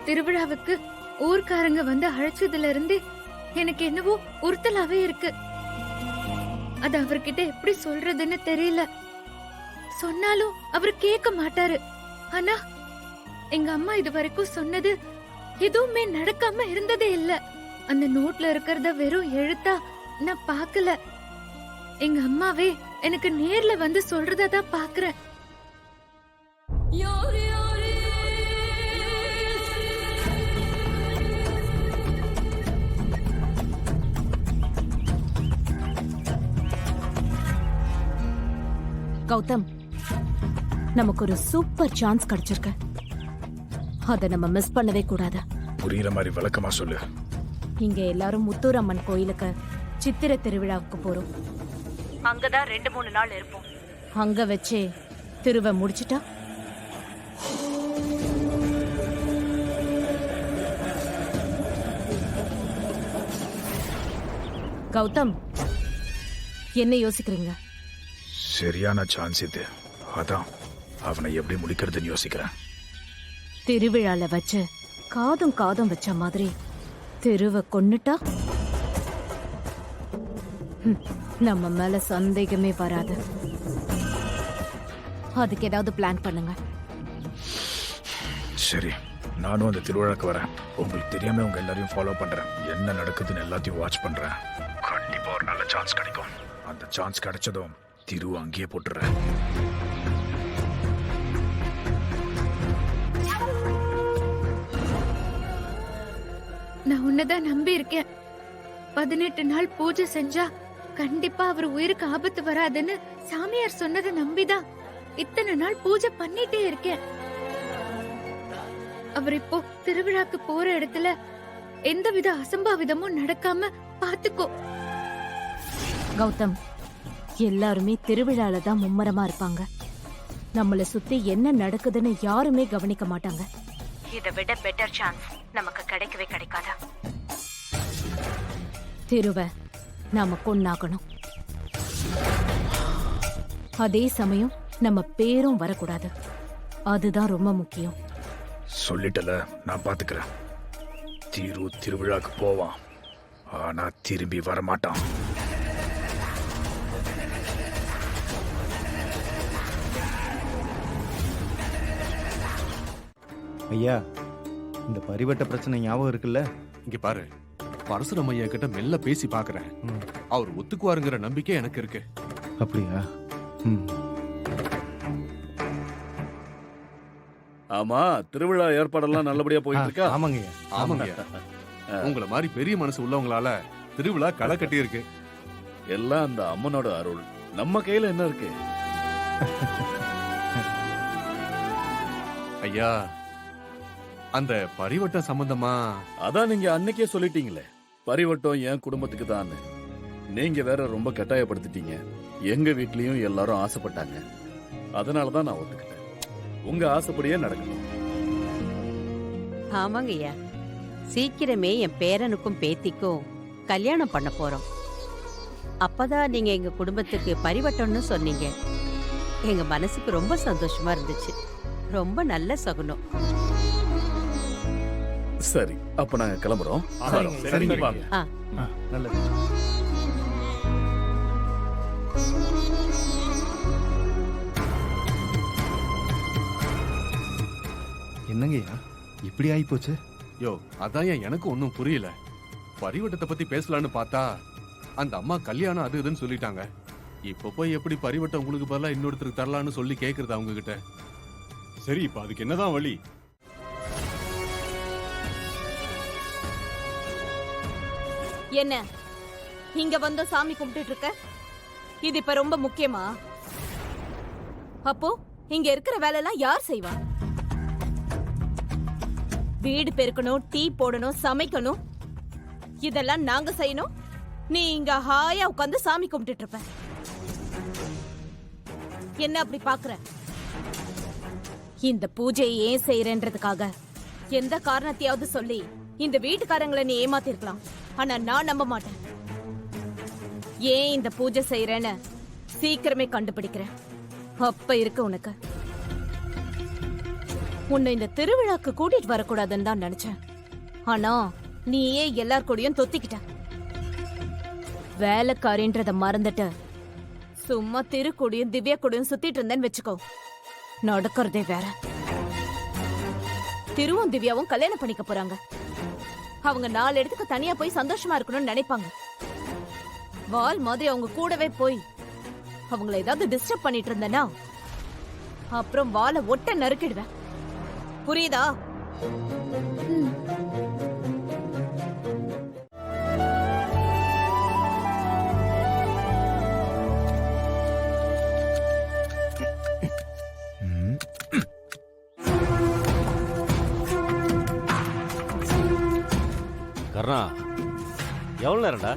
திருவிழாவுக்கு ஊர்க்காரங்க வந்து அழைச்சதுல இருந்து எனக்கு என்னவோ உறுத்தலாவே இருக்கு. அது அவர்கிட்ட எப்படி சொல்றதுன்னு தெரியல. சொன்னாலும் அவர் கேட்க மாட்டாரு. ஆனா எங்க அம்மா இது வரைக்கும் சொன்னது எதுவுமே நடக்காம இருந்ததே இல்ல. அந்த நோட்ல இருக்கிறத வெறும் எழுத்தா நான் பாக்கல. எங்க அம்மாவே எனக்கு நேர்ல வந்து சொல்றதான் பாக்குறேன். கௌதம், நமக்கு ஒரு சூப்பர் சான்ஸ் கிடைச்சிருக்கு. அத நம்ம மிஸ் பண்ணவே கூடாது. புரியுற மாதிரி விளக்கமா சொல்லு. இங்க எல்லாரும் முத்தூர் அம்மன் கோயிலுக்கு சித்திரை திருவிழாவுக்கு போறோம். அங்கதான் 2-3 நாள் இருப்போம். அங்க வச்சே திருவை முடிச்சிட்டா கௌதம், என்ன யோசிக்கிறீங்க? சரியான சான்ஸ் இது. அதான் அவனை எப்படி முடிக்கிறதுன்னு யோசிக்கிறேன். திருவிழால வச்சு காதும் காதும் வச்ச மாதிரி திருவை கொன்னுட்டா நம்ம மேல சந்தேகமே வராது. அதுக்கு ஏதாவது பிளான் பண்ணுங்க. சரி, நானும் அந்த திருவிழாக்கு வரேன். உங்களுக்கு தெரியாம உங்க எல்லாரையும் ஃபாலோ பண்றேன். என்ன நடக்குதுன்னு எல்லாத்தையும் வாட்ச் பண்றேன். கண்டிப்பா ஒரு நல்ல சான்ஸ் கிடைக்கும். அந்த சான்ஸ் கிடைச்சதும் திரு அங்கேயே போட்டுறேன். நான் உன்னதான் நம்பி இருக்கேன். 18 நாள் பூஜை செஞ்சா கண்டிப்பா அவர் உயிருக்கு ஆபத்து வராதுன்னு சாமியார் சொன்னதை நம்பிதான் இத்தனை நாள் பூஜை பண்ணிட்டே இருக்கேன். அவர் இப்போ திருவிழாக்கு போற இடத்துல எந்தவித அசம்பாவிதமும் நடக்காம பாத்துக்கோ. கௌதம், எல்லாருமே திருவிழால தான் மும்மரமா இருப்பாங்க. நம்மள சுத்தி என்ன நடக்குதுன்னு யாருமே கவனிக்க மாட்டாங்க. இதை விட பெட்டர் சான்ஸ் நமக்கு கிடைக்கவே கிடைக்காதா? திருவை நாம கொன்னாகணும். அதே சமயம் நம்ம பேரும் வரக்கூடாது. அதுதான் ரொம்ப முக்கியம். சொல்லிட்டல, நான் பாத்துக்கிறேன். திரு திருவிழாக்கு போவான், ஆனா திரும்பி வரமாட்டான். ஐயா, இந்த பரிவட்ட பிரச்சனை ஞாபகம் இருக்குல்ல? இங்க பாரு, பரசுரம் ஐயா கிட்ட மெல்ல பேசி பாக்குறேன். அவர் ஒத்துக்குவாருங்கிற நம்பிக்கை எனக்கு இருக்கு. அப்படியா? ஆமா, திருவிழா ஏற்பாடெல்லாம் நல்லபடியா போயிட்டு இருக்கா? ஆமாங்க. ஆமாங்க. உங்கள மாதிரி பெரிய மனசு உள்ளவங்களால திருவிழா களை கட்டி இருக்கு. எல்லாம் அந்த அம்மனோட அருள். நம்ம கையில என்ன இருக்கு? ஐயா, அந்த பரிவட்டம் சம்பந்தமா அதான் நீங்க அன்னைக்கே சொல்லிட்டீங்களே, பரிவட்டம் என் குடும்பத்துக்கு தான். நீங்க வேற ரொம்ப கட்டாயப்படுத்திட்டீங்க. எங்க வீட்லயும் எல்லாரும் ஆசைப்பட்டாங்க. அதனாலதான் நான் ஒத்துக்கிட்டேன். உங்க ஆசைப்படியே நடக்கணும். ஆமாங்க ஐயா, சீக்கிரமே என் பேரனுக்கும் பேத்திக்கும் கல்யாணம் பண்ண போறோம். அப்பதான் நீங்க எங்க குடும்பத்துக்கு பரிவட்டம்னு சொன்னீங்க. எங்க மனசுக்கு ரொம்ப சந்தோஷமா இருந்துச்சு. ரொம்ப நல்ல சகுனம். சரி, அப்ப நாங்க கிளம்புறோம். சரிங்க. ஆ, நல்லது. என்னங்கய்யா இப்படி ஆகி போச்சு? யோ, அதான் எனக்கு ஒன்னும் புரியல. பரிவட்டத்தை பத்தி பேசலான்னு பார்த்தா அந்த அம்மா கல்யாணம் அது இதுன்னு சொல்லிட்டாங்க. இப்ப போய் எப்படி பரிவட்டம் உங்களுக்கு பதிலா இன்னொருத்தருக்கு தரலான்னு சொல்லி கேக்குறது அவங்க கிட்ட? சரி, இப்ப அதுக்கு என்னதான் வழி? என்ன இங்க வந்து சாமி கும்பிட்டு இருக்க? இது இப்ப ரொம்ப முக்கியமா? அப்போ இங்க இருக்கிற வேலையெல்லாம் யார் செய்வா? வீடு பெருக்கணும், டீ போடணும், சமைக்கணும், இதெல்லாம் நாங்க செய்யணும். நீ இங்க ஹாயா உட்கார்ந்து சாமி கும்பிட்டு இருப்ப. என்ன அப்படி பாக்குற? இந்த பூஜையை ஏன் செய்யறேன்றதுக்காக எந்த காரணத்தையாவது சொல்லி இந்த வீட்டுக்காரங்களை நீ ஏமாத்திருக்கலாம். ஆனா நான் நம்ப மாட்டேன். ஏன் இந்த பூஜை செய்யறேன்னு சீக்கிரமே கண்டுபிடிக்கிறேன். அப்ப இருக்கு உனக்கு. உன்னை இந்த திருவிழாக்கு கூட்டிட்டு வரக்கூடாதுன்னு தான் நினைச்சேன். ஆனா நீயே எல்லார் கூடயும் தொத்திக்கிட்ட. வேலைக்காரின்றத மறந்துட்டு சும்மா திருக்கூடையும் திவ்யா கூடயும் சுத்திட்டு இருந்தேன்னு வச்சுக்கோ, நடக்கிறதே வேற. திருவும் திவ்யாவும் கல்யாணம் பண்ணிக்க போறாங்க. அவங்க 4 இடத்துக்கு தனியா போய் சந்தோஷமா இருக்கணும்னு நினைப்பாங்க. வால் மாதிரி அவங்க கூடவே போய் அவங்கள ஏதாவது டிஸ்டர்ப் பண்ணிட்டு இருந்தேன்னா அப்புறம் வாலை ஒட்ட நறுக்கிடுவேன். புரியுதா? கர்ணா, எவ்வளோ நேரம்டா?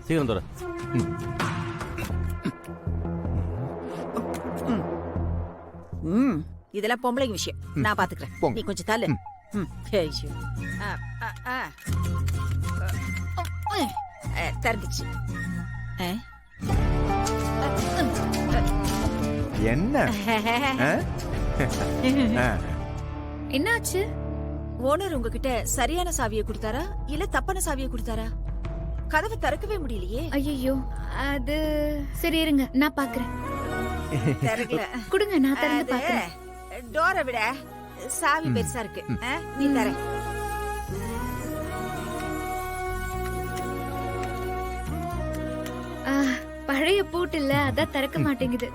சீக்கிரம் தர. இதெல்லாம் பொம்பளைங்க விஷயம், நான் பாத்துக்கிறேன். நீ கொஞ்சம் தள்ளு. ஐயோ. திறந்துச்சு. என்ன என்னாச்சு? ஓனர் உங்ககிட்ட சரியான சாவியை கொடுத்தாரா இல்ல தப்பான சாவியை கொடுத்தாரா? கதவை திறக்கவே முடியலையே. ஐயோ, அது சரி, இருங்க நான் பாக்குறேன். திறக்கல. கொடுங்க, நான் திறந்து பாக்குறேன். டோரை விட சாவி பெருசா இருக்கு. நீ தர. பழைய பூட்டு இல்ல, அதான் திறக்க மாட்டேங்குது.